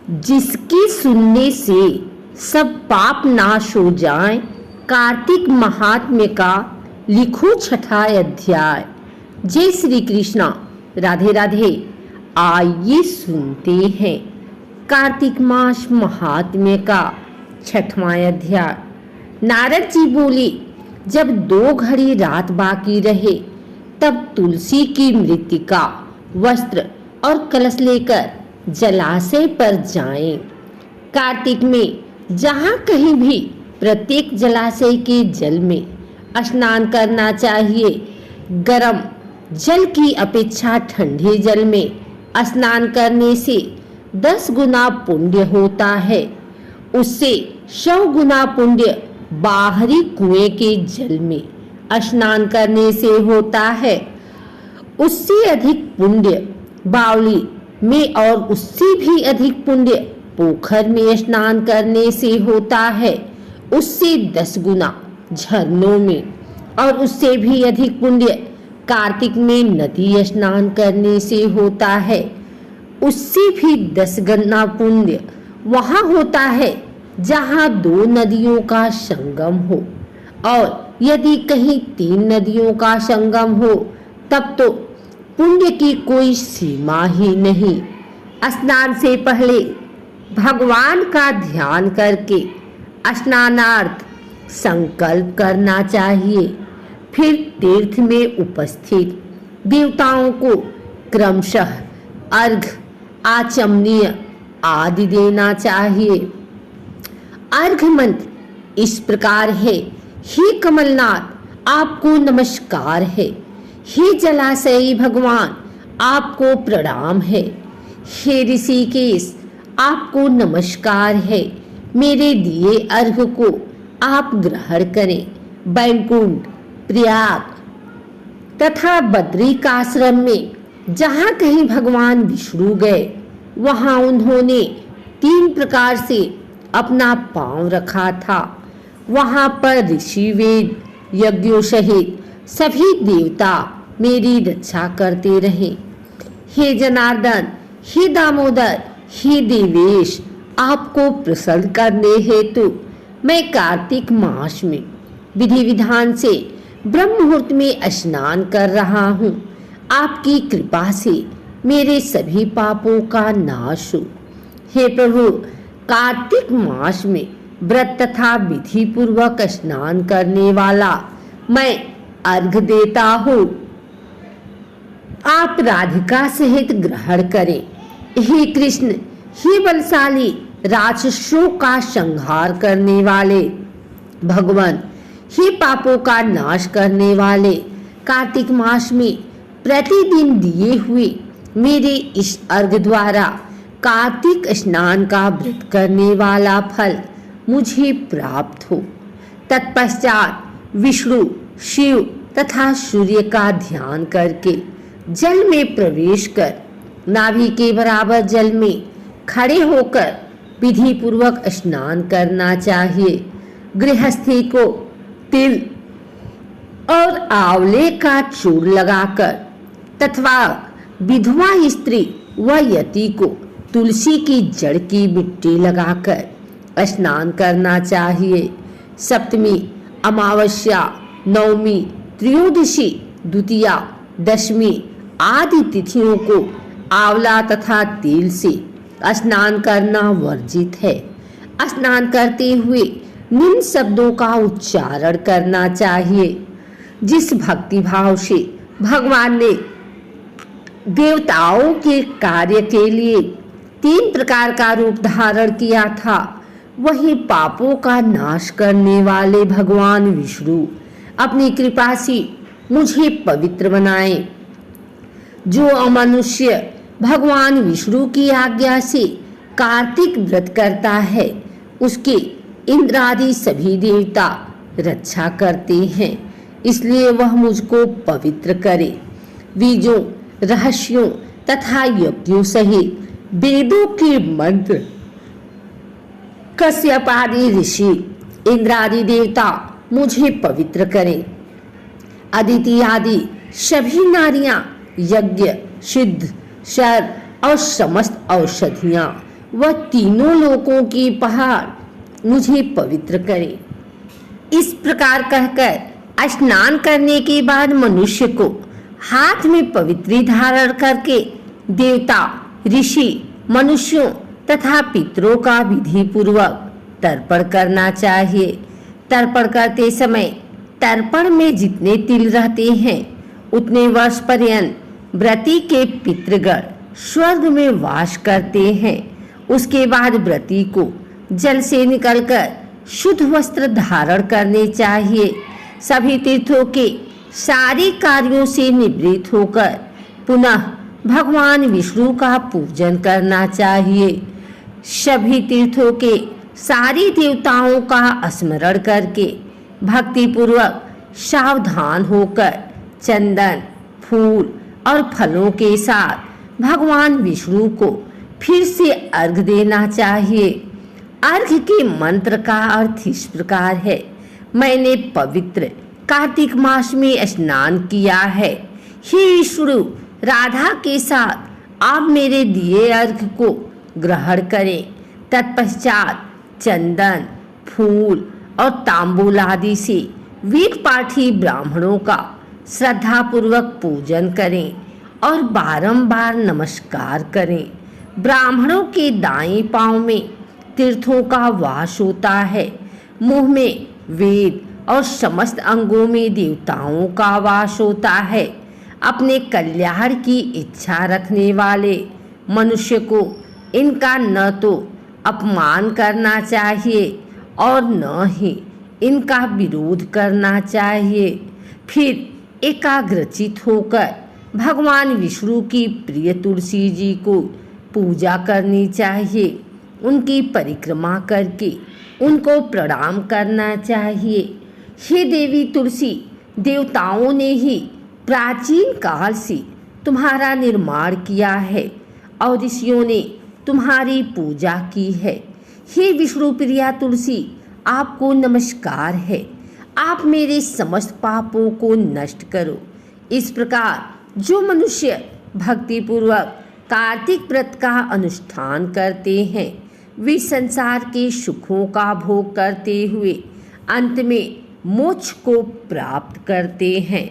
जिसकी सुनने से सब पाप नाश हो जाएं। कार्तिक महात्म्य का लिखो छठा अध्याय। जय श्री कृष्णा। राधे राधे। आइए सुनते हैं कार्तिक मास महात्म्य का छठवां अध्याय। नारद जी बोले, जब 2 घड़ी रात बाकी रहे तब तुलसी की मृत्तिका, वस्त्र और कलश लेकर जलाशय पर जाएं। कार्तिक में जहाँ कहीं भी प्रत्येक जलाशय के जल में स्नान करना चाहिए। गर्म जल की अपेक्षा ठंडे जल में स्नान करने से 10 गुना पुण्य होता है। उससे 100 गुना पुण्य बाहरी कुएं के जल में स्नान करने से होता है। उससे अधिक पुण्य बावली में और उससे भी अधिक पुण्य पोखर में स्नान करने से होता है। उससे 10 गुना झरनों में और उससे भी अधिक पुण्य कार्तिक में नदी स्नान करने से होता है। उससे भी 10 गुना पुण्य वहाँ होता है जहाँ 2 नदियों का संगम हो, और यदि कहीं 3 नदियों का संगम हो तब तो पुण्य की कोई सीमा ही नहीं। स्नान से पहले भगवान का ध्यान करके स्नानार्थ संकल्प करना चाहिए। फिर तीर्थ में उपस्थित देवताओं को क्रमशः अर्घ, आचमनीय आदि देना चाहिए। अर्घ मंत्र इस प्रकार है, हे कमलनाथ, आपको नमस्कार है। हे जलाशयी भगवान, आपको प्रणाम है। हे ऋषिकेश, आपको नमस्कार है। मेरे दिए अर्घ को आप ग्रहण करें। बैकुंठ, प्रयाग तथा बद्रिकाश्रम में जहाँ कहीं भगवान विष्णु गए वहाँ उन्होंने 3 प्रकार से अपना पांव रखा था। वहाँ पर ऋषि वेद यज्ञों सहित सभी देवता मेरी रक्षा करते रहे। हे जनार्दन, हे दामोदर, हे देवेश, आपको प्रसन्न करने हेतु मैं कार्तिक मास में विधि विधान से ब्रह्म मुहूर्त में स्नान कर रहा हूँ। आपकी कृपा से मेरे सभी पापों का नाश हो। हे प्रभु, कार्तिक मास में व्रत तथा विधि पूर्वक स्नान करने वाला मैं अर्घ देता हूँ। आप राधिका सहित ग्रहण करें। हे कृष्ण, हे बलशाली, राक्षसों का संहार करने वाले भगवान, हे पापों का नाश करने वाले, कार्तिक मास में प्रतिदिन दिए हुए मेरे इस अर्घ द्वारा कार्तिक स्नान का व्रत करने वाला फल मुझे प्राप्त हो। तत्पश्चात विष्णु, शिव तथा सूर्य का ध्यान करके जल में प्रवेश कर नाभि के बराबर जल में खड़े होकर विधि पूर्वक स्नान करना चाहिए। गृहस्थी को तिल और आंवले का चूर्ण लगाकर तथा विधवा स्त्री व यति को तुलसी की जड़ की मिट्टी लगाकर स्नान करना चाहिए। सप्तमी, अमावस्या, नवमी, त्रयोदशी, द्वितीया, दशमी आदि तिथियों को आंवला तथा तिल से स्नान करना वर्जित है। स्नान करते हुए निम्न शब्दों का उच्चारण करना चाहिए। जिस भक्ति भाव से भगवान ने देवताओं के कार्य के लिए 3 प्रकार का रूप धारण किया था, वही पापों का नाश करने वाले भगवान विष्णु अपनी कृपा से मुझे पवित्र बनाए। जो अमनुष्य भगवान विष्णु की आज्ञा से कार्तिक व्रत करता है, उसके इंद्र आदि सभी देवता रक्षा करते हैं। इसलिए वह मुझको पवित्र करे। बीजों, रहस्यों तथा यज्ञों सहित वेदों के मंत्र, कश्यप आदि ऋषि, इंद्र आदि देवता मुझे पवित्र करें। अदिति आदि सभी नारियां, यज्ञ, सिद्ध, शर और समस्त औषधियां वह तीनों लोकों की पहाड़ मुझे पवित्र करे। इस प्रकार कहकर स्नान करने के बाद मनुष्य को हाथ में पवित्री धारण करके देवता, ऋषि, मनुष्यों तथा पितरों का विधि पूर्वक तर्पण करना चाहिए। तर्पण करते समय तर्पण में जितने तिल रहते हैं उतने वर्ष पर्यंत व्रती के पितृगण स्वर्ग में वास करते हैं। उसके बाद व्रती को जल से निकलकर शुद्ध वस्त्र धारण करने चाहिए। सभी तीर्थों के सारे कार्यों से निवृत्त होकर पुनः भगवान विष्णु का पूजन करना चाहिए। सभी तीर्थों के सारी देवताओं का स्मरण करके भक्ति पूर्वक सावधान होकर चंदन, फूल और फलों के साथ भगवान विष्णु को फिर से अर्घ देना चाहिए। अर्घ के मंत्र का अर्थ इस प्रकार है: मैंने पवित्र कार्तिक मास में स्नान किया है। हे विष्णु, राधा के साथ आप मेरे दिए अर्घ को ग्रहण करें। तत्पश्चात चंदन, फूल और तांबूल आदि से वेद पाठी ब्राह्मणों का श्रद्धा पूर्वक पूजन करें और बारंबार नमस्कार करें। ब्राह्मणों के दाएं पांव में तीर्थों का वास होता है, मुंह में वेद और समस्त अंगों में देवताओं का वास होता है। अपने कल्याण की इच्छा रखने वाले मनुष्य को इनका न तो अपमान करना चाहिए और न ही इनका विरोध करना चाहिए। फिर एकाग्रचित होकर भगवान विष्णु की प्रिय तुलसी जी को पूजा करनी चाहिए। उनकी परिक्रमा करके उनको प्रणाम करना चाहिए। हे देवी तुलसी, देवताओं ने ही प्राचीन काल से तुम्हारा निर्माण किया है और ऋषियों ने तुम्हारी पूजा की है। हे विष्णु प्रिया तुलसी, आपको नमस्कार है। आप मेरे समस्त पापों को नष्ट करो। इस प्रकार जो मनुष्य भक्ति पूर्वक कार्तिक व्रत का अनुष्ठान करते हैं वे संसार के सुखों का भोग करते हुए अंत में मोक्ष को प्राप्त करते हैं।